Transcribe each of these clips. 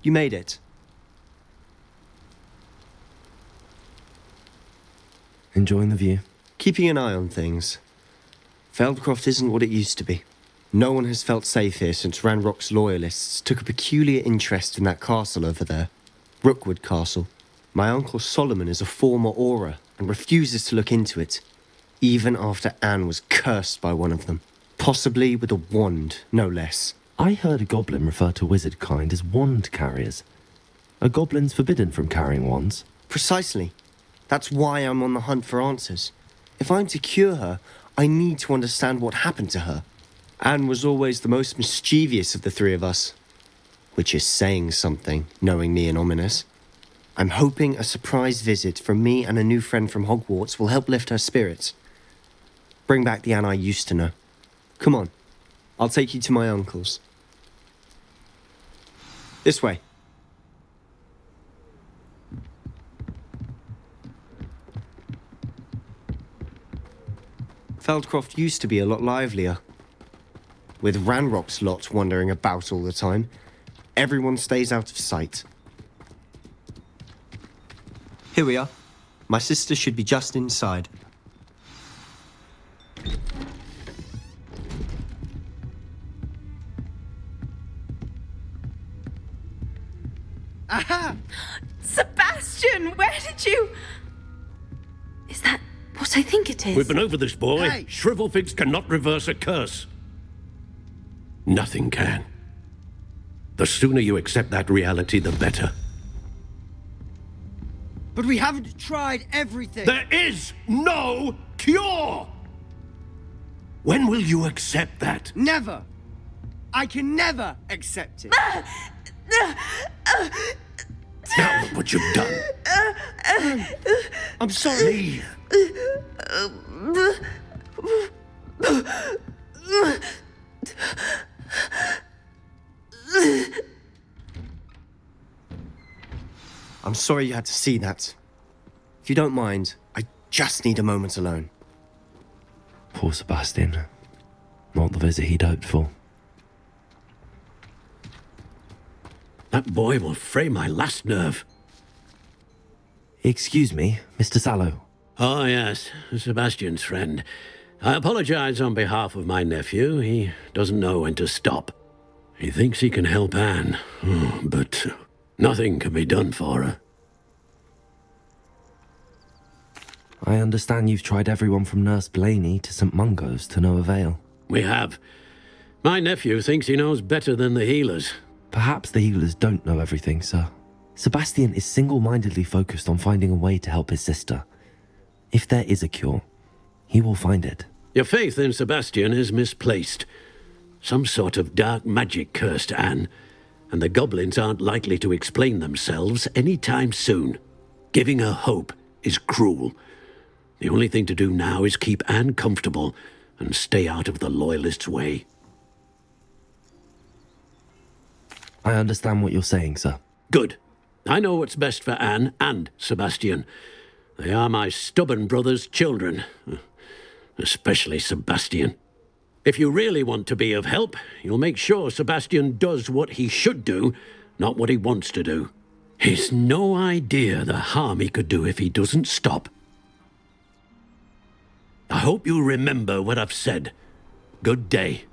You made it. Enjoying the view? Keeping an eye on things. Feldcroft isn't what it used to be. No one has felt safe here since Ranrock's loyalists took a peculiar interest in that castle over there. Rookwood Castle. My uncle Solomon is a former Auror and refuses to look into it, even after Anne was cursed by one of them. Possibly with a wand, no less. I heard a goblin refer to wizard kind as wand carriers. Are goblins forbidden from carrying wands? Precisely. That's why I'm on the hunt for answers. If I'm to cure her, I need to understand what happened to her. Anne was always the most mischievous of the three of us. Which is saying something, knowing me and Ominous. I'm hoping a surprise visit from me and a new friend from Hogwarts will help lift her spirits. Bring back the Anne I used to know. Come on, I'll take you to my uncle's. This way. Feldcroft used to be a lot livelier. With Ranrock's lot wandering about all the time, everyone stays out of sight. Here we are. My sister should be just inside. Aha! Sebastian, where did you... Is that what I think it is? We've been over this, boy. Hey. Shrivelfigs cannot reverse a curse. Nothing can. The sooner you accept that reality, the better. But we haven't tried everything. There is no cure! When will you accept that? Never. I can never accept it. Now look what you've done. I'm sorry. I'm sorry you had to see that. If you don't mind, I just need a moment alone. Poor Sebastian. Not the visit he'd hoped for. That boy will fray my last nerve. Excuse me, Mr. Sallow. Oh, yes, Sebastian's friend. I apologize on behalf of my nephew. He doesn't know when to stop. He thinks he can help Anne, but nothing can be done for her. I understand you've tried everyone from Nurse Blaney to St. Mungo's to no avail. We have. My nephew thinks he knows better than the healers. Perhaps the healers don't know everything, sir. Sebastian is single-mindedly focused on finding a way to help his sister. If there is a cure, he will find it. Your faith in Sebastian is misplaced. Some sort of dark magic cursed Anne, and the goblins aren't likely to explain themselves any time soon. Giving her hope is cruel. The only thing to do now is keep Anne comfortable and stay out of the Loyalists' way. I understand what you're saying, sir. Good. I know what's best for Anne and Sebastian. They are my stubborn brother's children. Especially Sebastian. If you really want to be of help, you'll make sure Sebastian does what he should do, not what he wants to do. He's no idea the harm he could do if he doesn't stop. I hope you remember what I've said. Good day.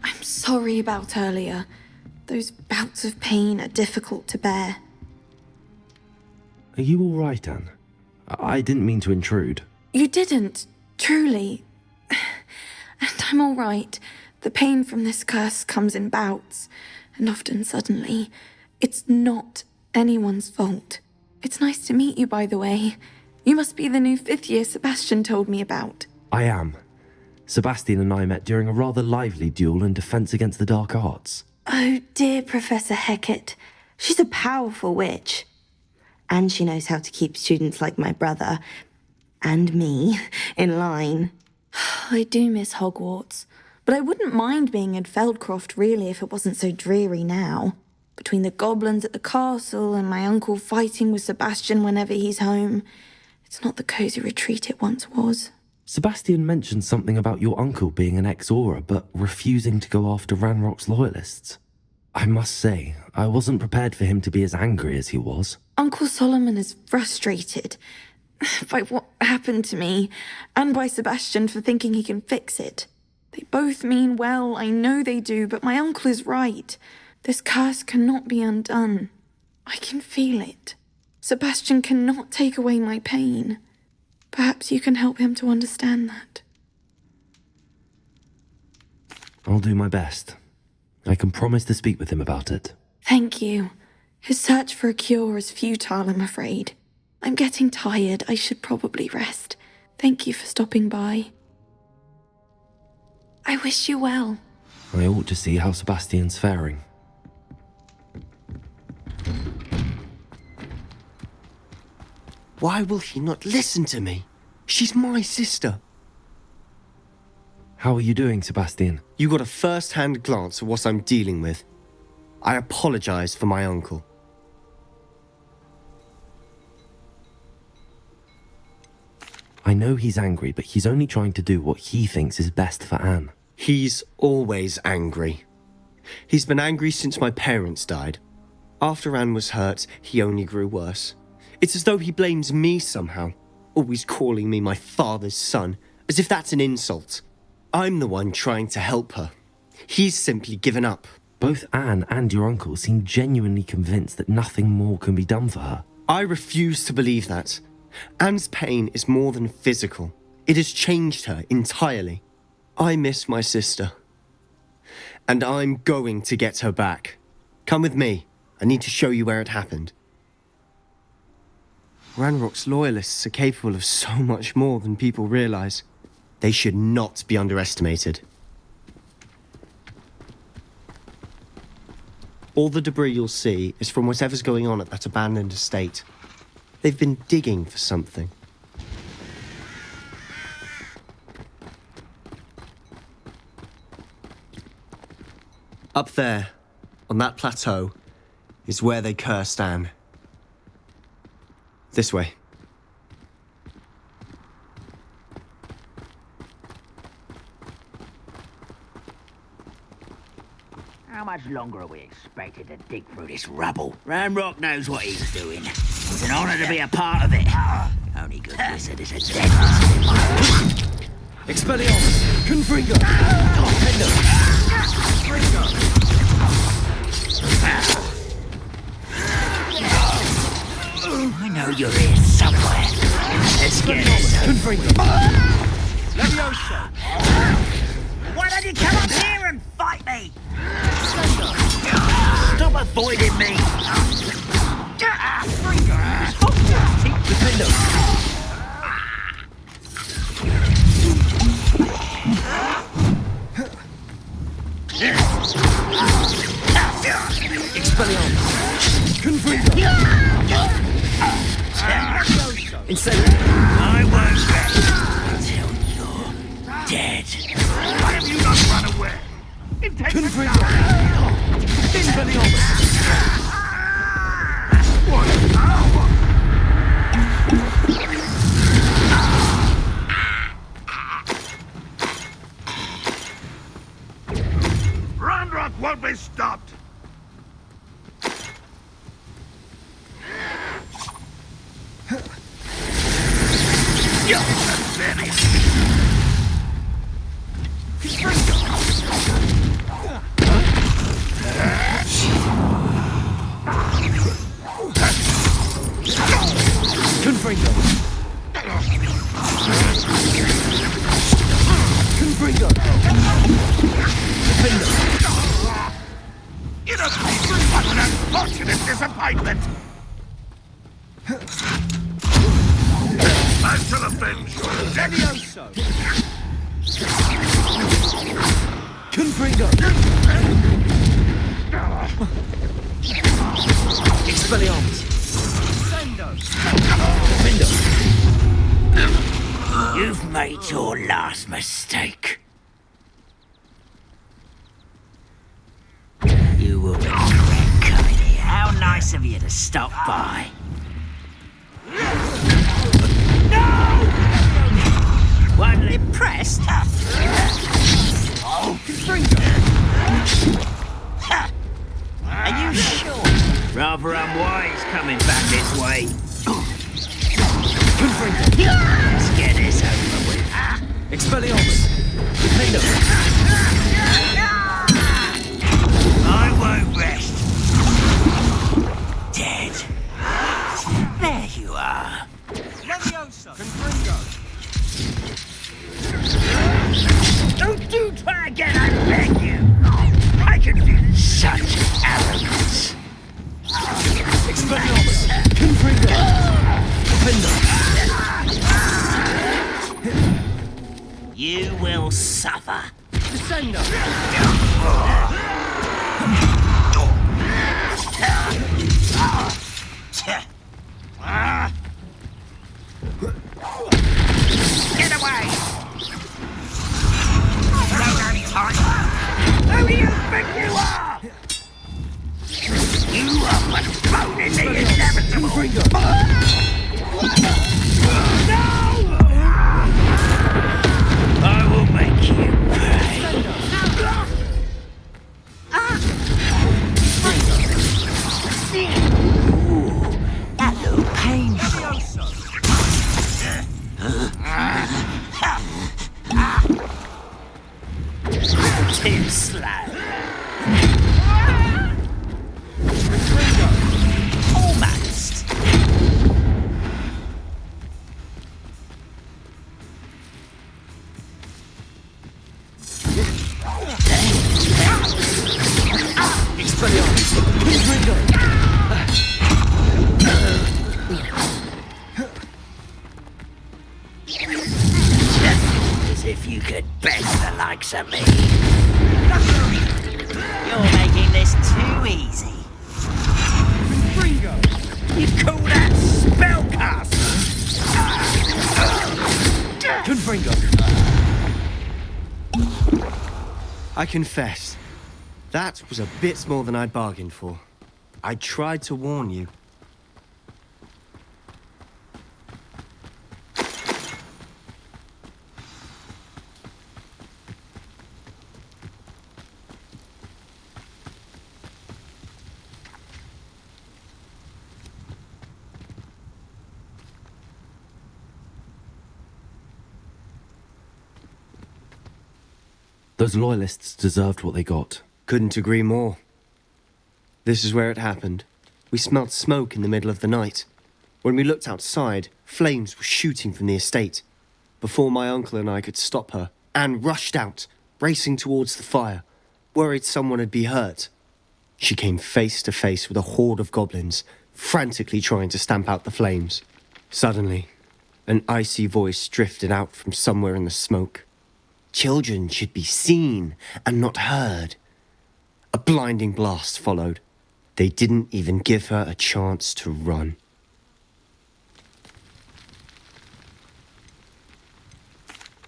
I'm sorry about earlier. Those bouts of pain are difficult to bear. Are you all right, Anne? I didn't mean to intrude. You didn't, truly. And I'm all right. The pain from this curse comes in bouts, and often suddenly. It's not anyone's fault. It's nice to meet you, by the way. You must be the new 5th year Sebastian told me about. I am. Sebastian and I met during a rather lively duel in defense against the dark arts. Oh, dear Professor Hecat. She's a powerful witch. And she knows how to keep students like my brother, and me, in line. I do miss Hogwarts, but I wouldn't mind being in Feldcroft, really, if it wasn't so dreary now. Between the goblins at the castle and my uncle fighting with Sebastian whenever he's home, it's not the cosy retreat it once was. Sebastian mentioned something about your uncle being an ex-Aura, but refusing to go after Ranrock's loyalists. I must say, I wasn't prepared for him to be as angry as he was. Uncle Solomon is frustrated by what happened to me, and by Sebastian for thinking he can fix it. They both mean well, I know they do, but my uncle is right. This curse cannot be undone. I can feel it. Sebastian cannot take away my pain. Perhaps you can help him to understand that. I'll do my best. I can promise to speak with him about it. Thank you. His search for a cure is futile, I'm afraid. I'm getting tired. I should probably rest. Thank you for stopping by. I wish you well. I ought to see how Sebastian's faring. Why will he not listen to me? She's my sister. How are you doing, Sebastian? You got a first-hand glance at what I'm dealing with. I apologize for my uncle. I know he's angry, but he's only trying to do what he thinks is best for Anne. He's always angry. He's been angry since my parents died. After Anne was hurt, he only grew worse. It's as though he blames me somehow, always calling me my father's son, as if that's an insult. I'm the one trying to help her. He's simply given up. Both Anne and your uncle seem genuinely convinced that nothing more can be done for her. I refuse to believe that. Anne's pain is more than physical. It has changed her entirely. I miss my sister. And I'm going to get her back. Come with me. I need to show you where it happened. Ranrock's loyalists are capable of so much more than people realize. They should not be underestimated. All the debris you'll see is from whatever's going on at that abandoned estate. They've been digging for something. Up there, on that plateau, is where they cursed Anne. This way. How much longer are we expected to dig through this rubble? Ranrock knows what he's doing. It's an honor to be a part of it. Only good wizard is a dead wizard. Expelliarmus! Confringo! Tender! I know you're here somewhere. Let's get this. Confringo! Levioso! Why don't you come up here and fight me? Stop avoiding me. Defender! Expelliarmus! Confringo! Incendio! I won't rest until you're dead. Why have you not run away? Confringo! Expelliarmus! Ranrock won't be stopped. Confringo! Confringo! Defender! You don't think what an unfortunate disappointment. I shall avenge you. Levioso! Confringo! Expelliarmus! Defender! You've made your last mistake. You will regret coming nice of you to stop by. One impressed? Are you sure? Rather unwise coming back this way. Let's get this over with. Expelliarmus! Defender! I won't rest. Dead. There you are. Leviosa! Confringo! Don't you try again, I beg you! I can feel such arrogance. Expelliarmus! Confringo! Defender! You will suffer. Descender! Get away! Don't have time. Who do you think you are? You are postponing the inevitable. No! I will make you pay. Ooh, that looked painful. Too slow. Almost. Expelliarmus! Confringo! As if you could beg the likes of me. You're making this too easy. Confringo! You call that spellcaster? Confringo! I confess, that was a bit more than I'd bargained for. I tried to warn you. Those loyalists deserved what they got. Couldn't agree more. This is where it happened. We smelled smoke in the middle of the night. When we looked outside, flames were shooting from the estate. Before my uncle and I could stop her, Anne rushed out, racing towards the fire, worried someone had been hurt. She came face to face with a horde of goblins, frantically trying to stamp out the flames. Suddenly, an icy voice drifted out from somewhere in the smoke. Children should be seen and not heard. A blinding blast followed. They didn't even give her a chance to run.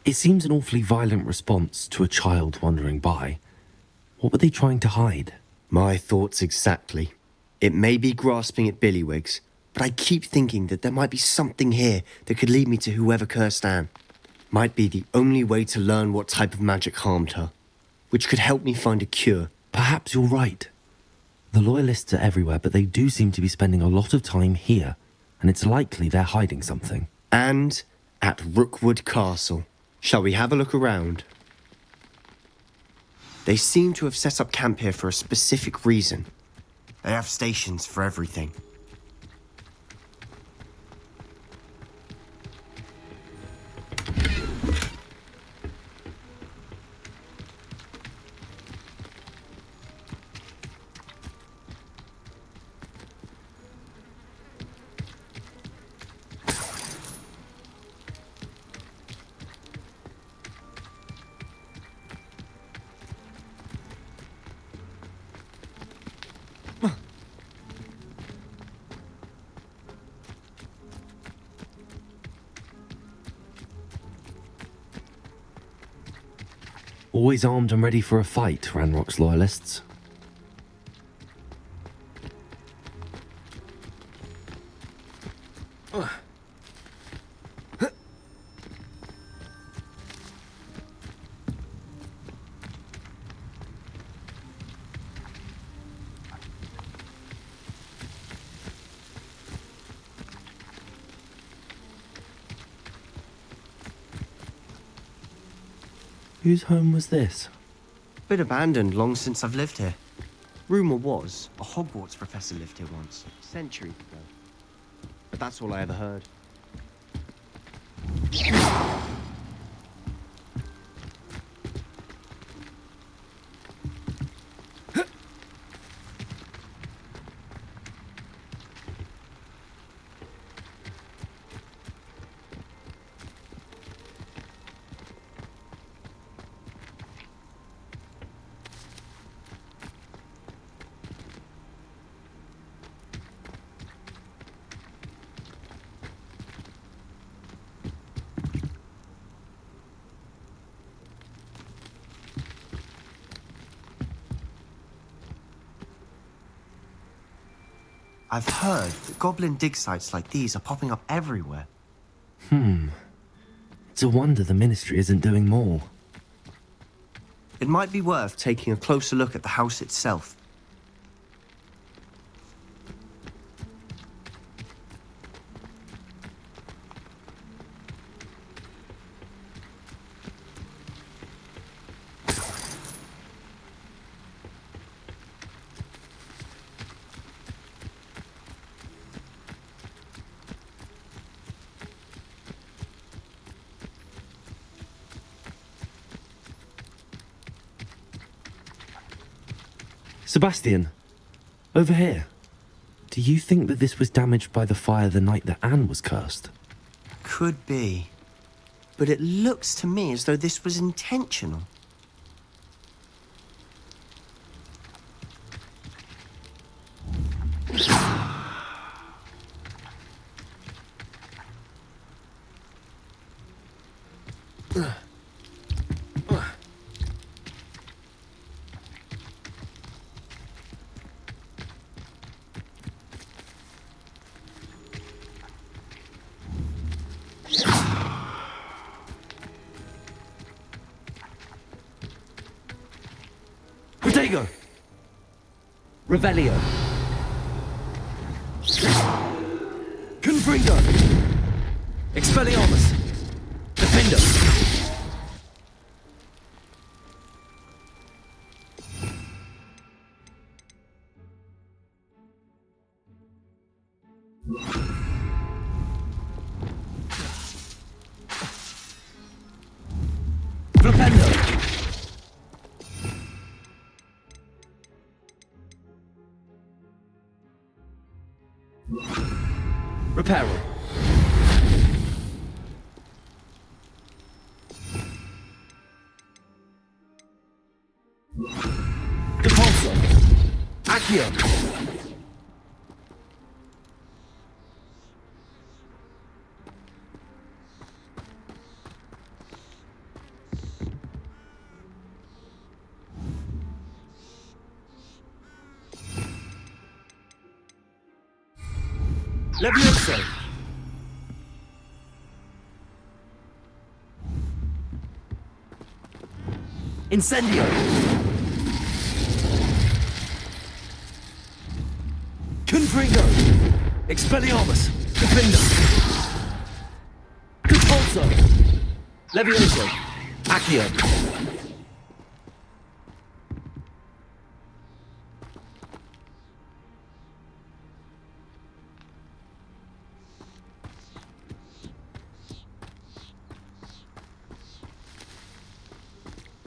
It seems an awfully violent response to a child wandering by. What were they trying to hide? My thoughts exactly. It may be grasping at Billywigs, but I keep thinking that there might be something here that could lead me to whoever cursed Anne. Might be the only way to learn what type of magic harmed her, which could help me find a cure. Perhaps you're right. The loyalists are everywhere, but they do seem to be spending a lot of time here, and it's likely they're hiding something. And at Rookwood Castle. Shall we have a look around? They seem to have set up camp here for a specific reason. They have stations for everything. Always armed and ready for a fight, Ranrock's loyalists. Whose home was this? Been abandoned long since I've lived here. Rumour was a Hogwarts professor lived here once, centuries ago. But that's all I ever heard. I've heard that goblin dig sites like these are popping up everywhere. It's a wonder the Ministry isn't doing more. It might be worth taking a closer look at the house itself. Sebastian, over here. Do you think that this was damaged by the fire the night that Anne was cursed? Could be. But it looks to me as though this was intentional. Protego! Revelio! Confringo! Expelliarmus! Defendo! Flipendo! Reparo. Depulso. Accio. Levioso. Incendio. Confringo. Expelliarmus. Defendo. Depulso. Levioso. Accio.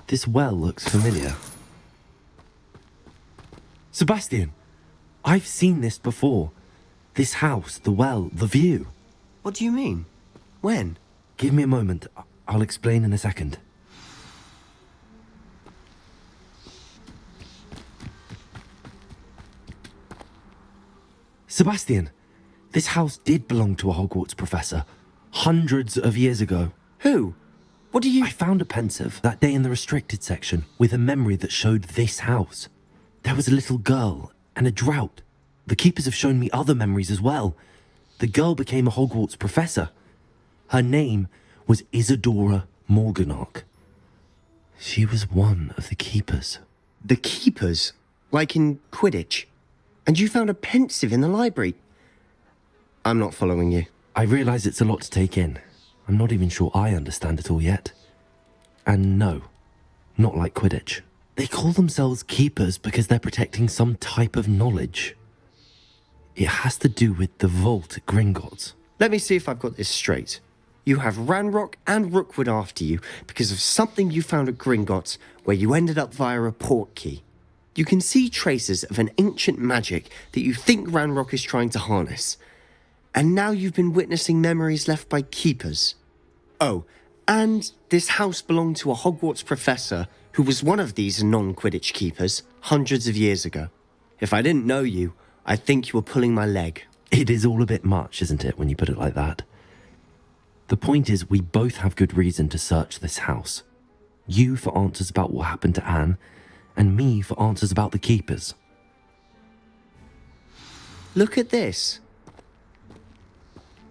This well looks familiar. Sebastian, I've seen this before. This house, the well, the view. What do you mean? When? Give me a moment. I'll explain in a second. Sebastian, this house did belong to a Hogwarts professor. Hundreds of years ago. Who? What do you... I found a pensive that day in the restricted section with a memory that showed this house. There was a little girl and a drought. The keepers have shown me other memories as well. The girl became a Hogwarts professor. Her name was Isadora Morganach. She was one of the keepers. The keepers? Like in Quidditch? And you found a pensive in the library? I'm not following you. I realise it's a lot to take in. I'm not even sure I understand it all yet. And no, not like Quidditch. They call themselves keepers because they're protecting some type of knowledge. It has to do with the vault at Gringotts. Let me see if I've got this straight. You have Ranrock and Rookwood after you because of something you found at Gringotts where you ended up via a port key. You can see traces of an ancient magic that you think Ranrock is trying to harness. And now you've been witnessing memories left by keepers. Oh, and this house belonged to a Hogwarts professor who was one of these non-Quidditch keepers hundreds of years ago. If I didn't know you, I'd think you were pulling my leg. It is all a bit much, isn't it, when you put it like that? The point is, we both have good reason to search this house. You for answers about what happened to Anne, and me for answers about the keepers. Look at this.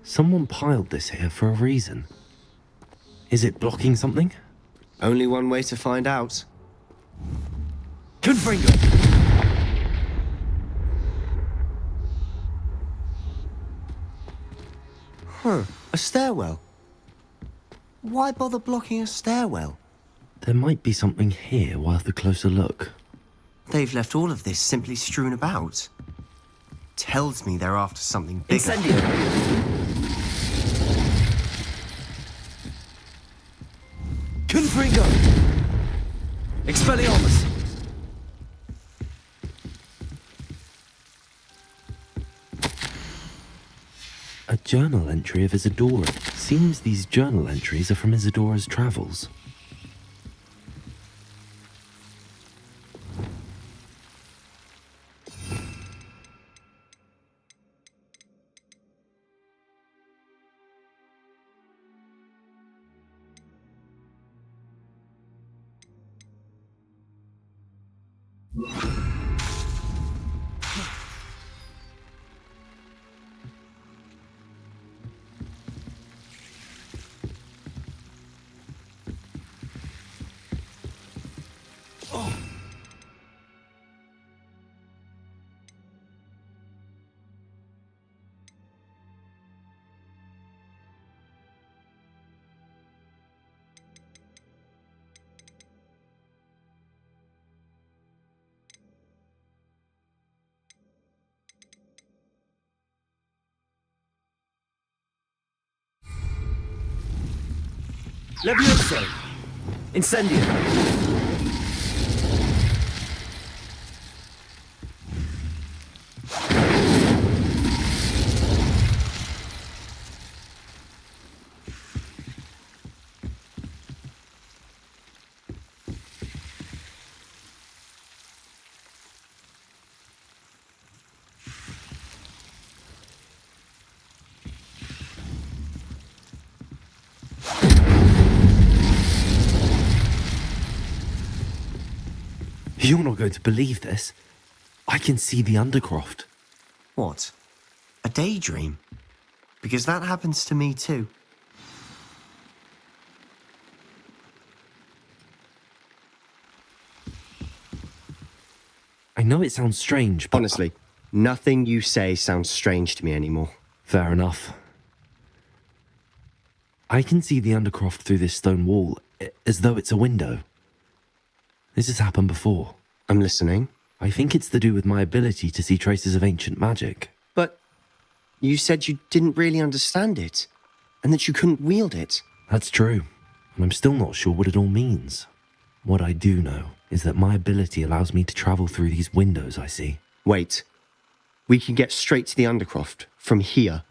Someone piled this here for a reason. Is it blocking something? Only one way to find out. Confringo! A stairwell. Why bother blocking a stairwell? There might be something here worth a closer look. They've left all of this simply strewn about. Tells me they're after something bigger. Incendio! Confringo! Expelliarmus! A journal entry of Isadora. Seems these journal entries are from Isadora's travels. Levioso! Incendio! You're not going to believe this. I can see the Undercroft. What? A daydream? Because that happens to me too. I know it sounds strange, but... Honestly, nothing you say sounds strange to me anymore. Fair enough. I can see the Undercroft through this stone wall, as though it's a window. This has happened before. I'm listening. I think it's to do with my ability to see traces of ancient magic. But you said you didn't really understand it, and that you couldn't wield it. That's true, and I'm still not sure what it all means. What I do know is that my ability allows me to travel through these windows I see. Wait. We can get straight to the Undercroft from here.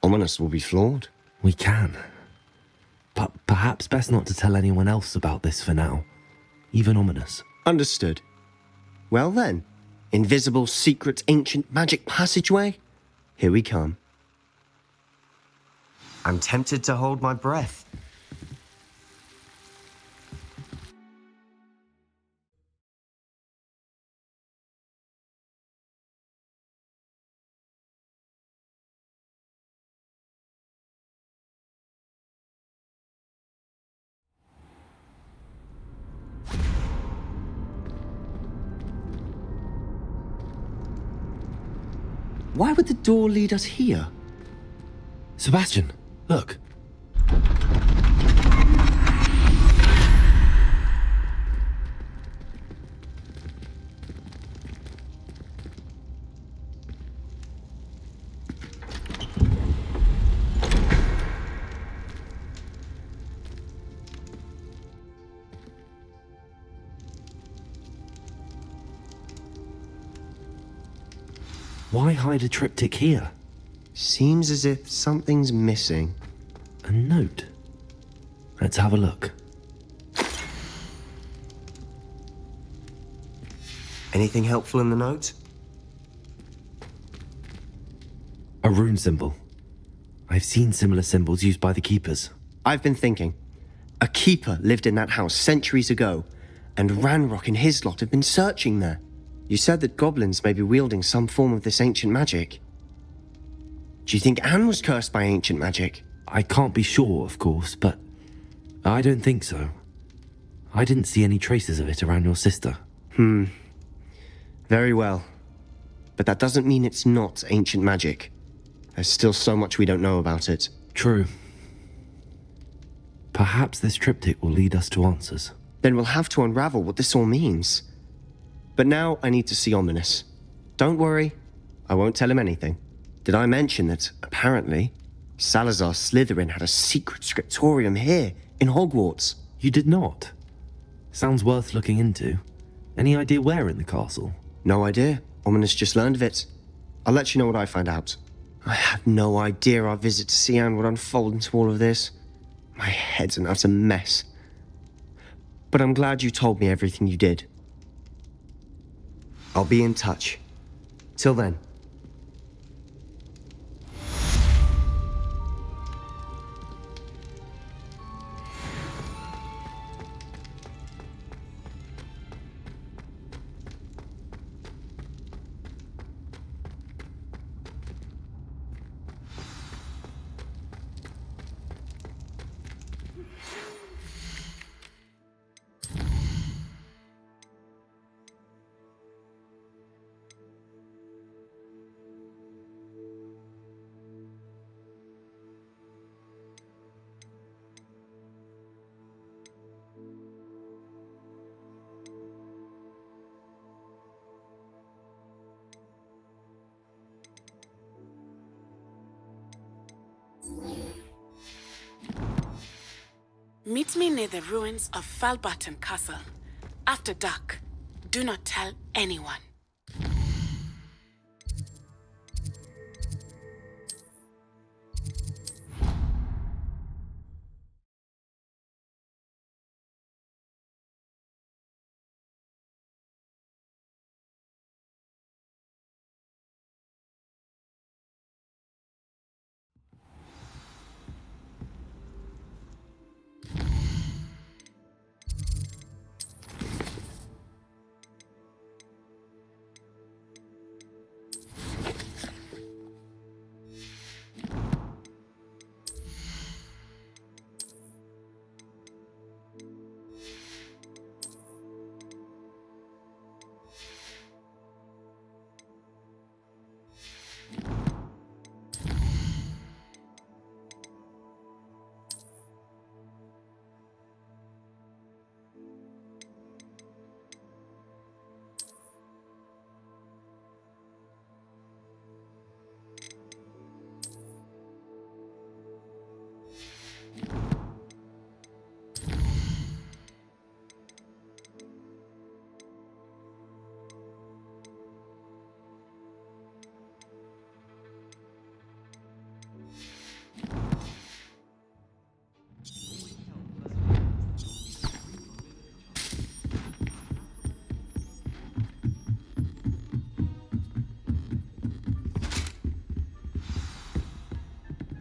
Ominous will be flawed. We can. But perhaps best not to tell anyone else about this for now. Even Ominous. Understood. Well then, invisible, secret, ancient magic passageway? Here we come. I'm tempted to hold my breath. Why would the door lead us here? Sebastian, look. Why hide a triptych here? Seems as if something's missing. A note. Let's have a look. Anything helpful in the note? A rune symbol. I've seen similar symbols used by the keepers. I've been thinking. A keeper lived in that house centuries ago, and Ranrock and his lot have been searching there. You said that goblins may be wielding some form of this ancient magic. Do you think Anne was cursed by ancient magic? I can't be sure, of course, but I don't think so. I didn't see any traces of it around your sister. Very well. But that doesn't mean it's not ancient magic. There's still so much we don't know about it. True. Perhaps this triptych will lead us to answers. Then we'll have to unravel what this all means. But now I need to see Ominous. Don't worry, I won't tell him anything. Did I mention that, apparently, Salazar Slytherin had a secret scriptorium here, in Hogwarts? You did not? Sounds worth looking into. Any idea where in the castle? No idea. Ominous just learned of it. I'll let you know what I find out. I have no idea our visit to Sian would unfold into all of this. My head's an utter mess. But I'm glad you told me everything you did. I'll be in touch. Till then. Meet me near the ruins of Falbarton Castle. After dark. Do not tell anyone.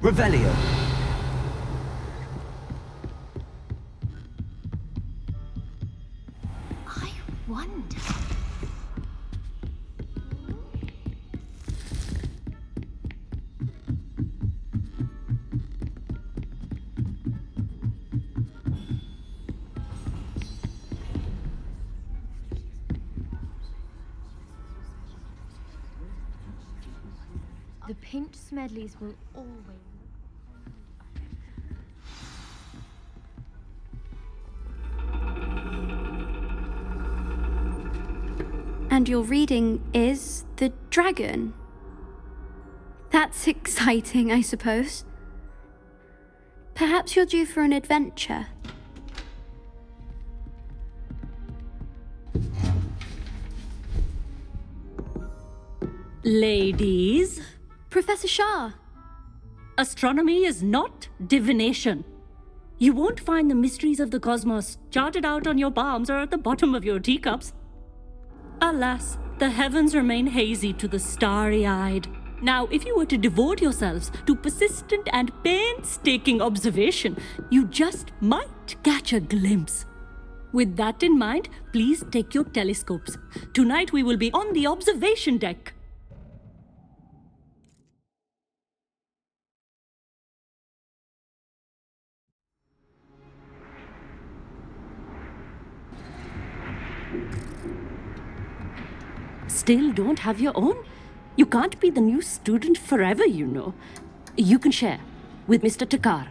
Revelio. I wonder. The pinched Smedleys will always. And your reading is The Dragon. That's exciting, I suppose. Perhaps you're due for an adventure. Ladies, Professor Shah. astronomy is not divination. You won't find the mysteries of the cosmos charted out on your palms or at the bottom of your teacups. Alas, the heavens remain hazy to the starry-eyed. Now, if you were to devote yourselves to persistent and painstaking observation, you just might catch a glimpse. With that in mind, please take your telescopes. Tonight we will be on the observation deck. Still don't have your own? You can't be the new student forever, you know. You can share with Mr. Takar.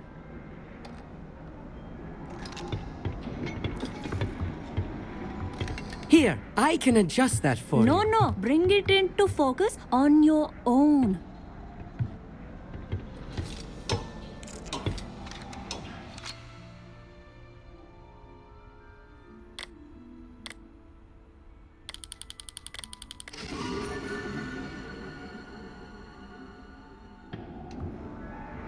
Here, I can adjust that for you. No, bring it into focus on your own.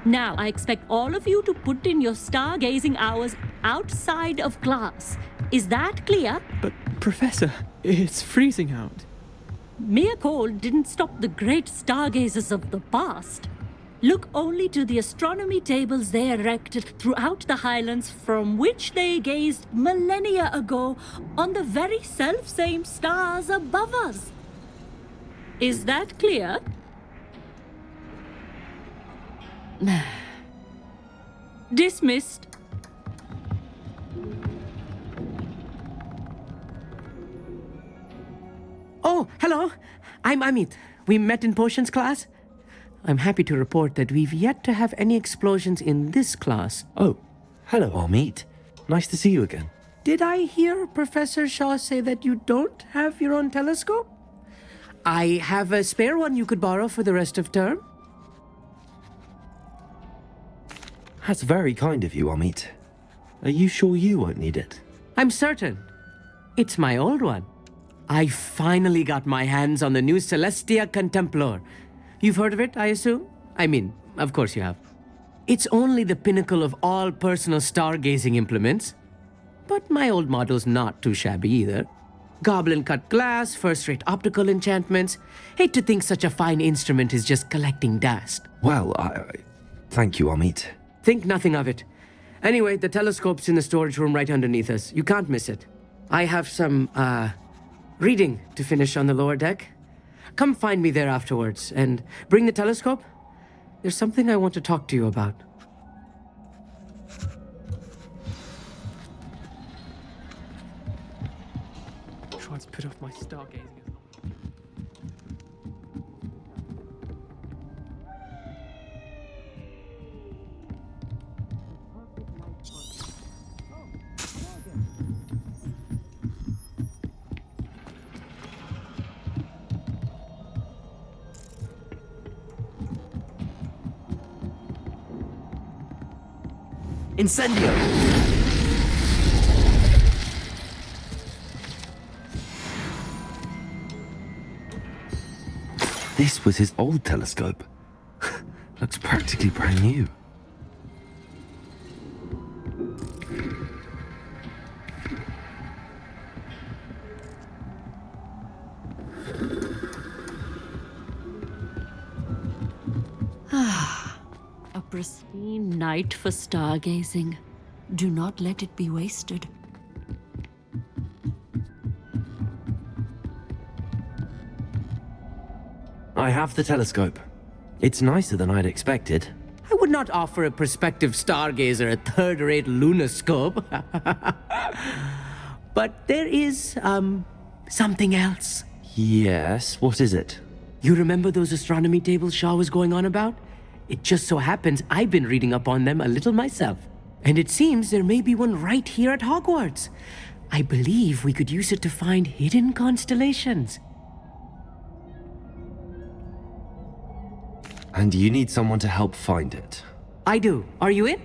Now, I expect all of you to put in your stargazing hours outside of class. Is that clear? But, Professor, it's freezing out. Mere cold didn't stop the great stargazers of the past. Look only to the astronomy tables they erected throughout the highlands from which they gazed millennia ago on the very self-same stars above us. Is that clear? Dismissed. Oh, hello. I'm Amit. We met in potions class. I'm happy to report that we've yet to have any explosions in this class. Oh, hello, Amit. Nice to see you again. Did I hear Professor Shaw say that you don't have your own telescope? I have a spare one you could borrow for the rest of term. That's very kind of you, Amit. Are you sure you won't need it? I'm certain. It's my old one. I finally got my hands on the new Celestia Contemplar. You've heard of it, I assume? I mean, of course you have. It's only the pinnacle of all personal stargazing implements. But my old model's not too shabby either. Goblin-cut glass, first-rate optical enchantments. Hate to think such a fine instrument is just collecting dust. Well, thank you, Amit. Think nothing of it. Anyway, the telescope's in the storage room right underneath us. You can't miss it. I have some, reading to finish on the lower deck. Come find me there afterwards, and bring the telescope. There's something I want to talk to you about. Try to put off my stargazing. Incendio! This was his old telescope. Looks practically brand new. A pristine night for stargazing. Do not let it be wasted. I have the telescope. It's nicer than I'd expected. I would not offer a prospective stargazer a third-rate lunoscope. But there is, something else. Yes, what is it? You remember those astronomy tables Shaw was going on about? It just so happens I've been reading up on them a little myself. And it seems there may be one right here at Hogwarts. I believe we could use it to find hidden constellations. And you need someone to help find it. I do. Are you in?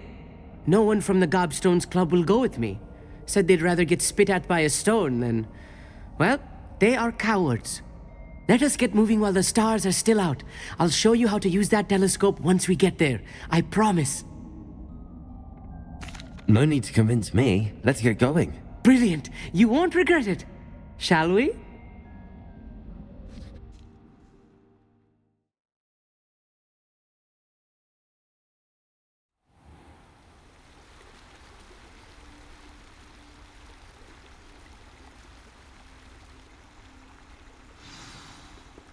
No one from the Gobstones Club will go with me. Said they'd rather get spit at by a stone than... Well, they are cowards. Let us get moving while the stars are still out. I'll show you how to use that telescope once we get there. I promise. No need to convince me. Let's get going. Brilliant. You won't regret it. Shall we?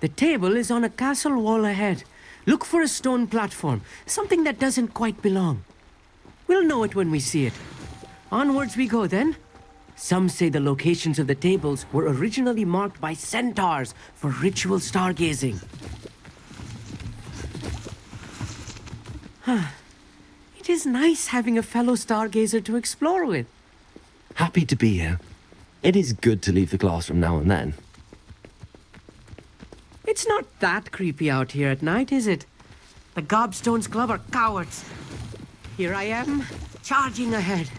The table is on a castle wall ahead. Look for a stone platform, something that doesn't quite belong. We'll know it when we see it. Onwards we go then. Some say the locations of the tables were originally marked by centaurs for ritual stargazing. It is nice having a fellow stargazer to explore with. Happy to be here. It is good to leave the classroom now and then. It's not that creepy out here at night, is it? The Gobstones Club are cowards. Here I am, charging ahead.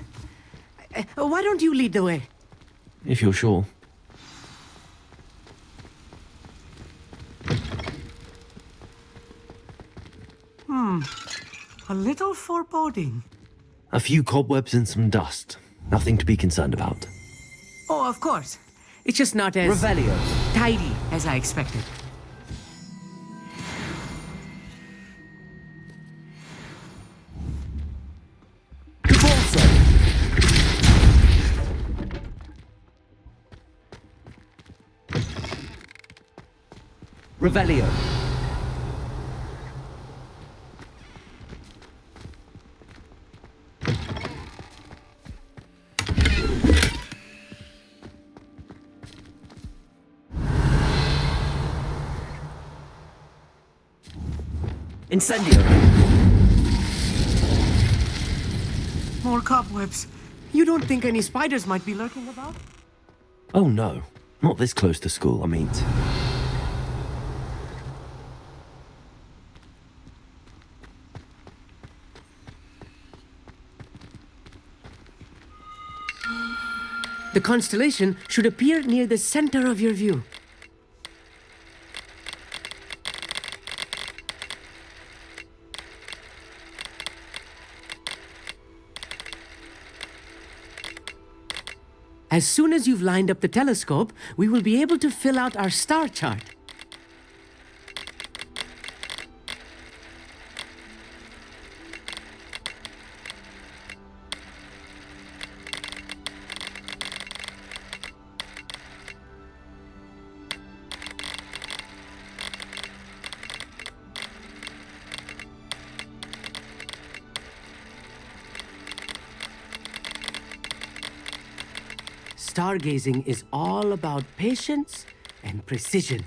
Why don't you lead the way? If you're sure. A little foreboding. A few cobwebs and some dust. Nothing to be concerned about. Oh, of course. It's just not as... Revelio. ...tidy as I expected. Revelio. Incendio. More cobwebs. You don't think any spiders might be lurking about? Oh no, not this close to school, I mean. The constellation should appear near the center of your view. As soon as you've lined up the telescope, we will be able to fill out our star chart. Stargazing is all about patience and precision.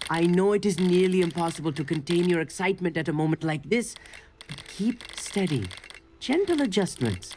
I know it is nearly impossible to contain your excitement at a moment like this, but keep steady. Gentle adjustments.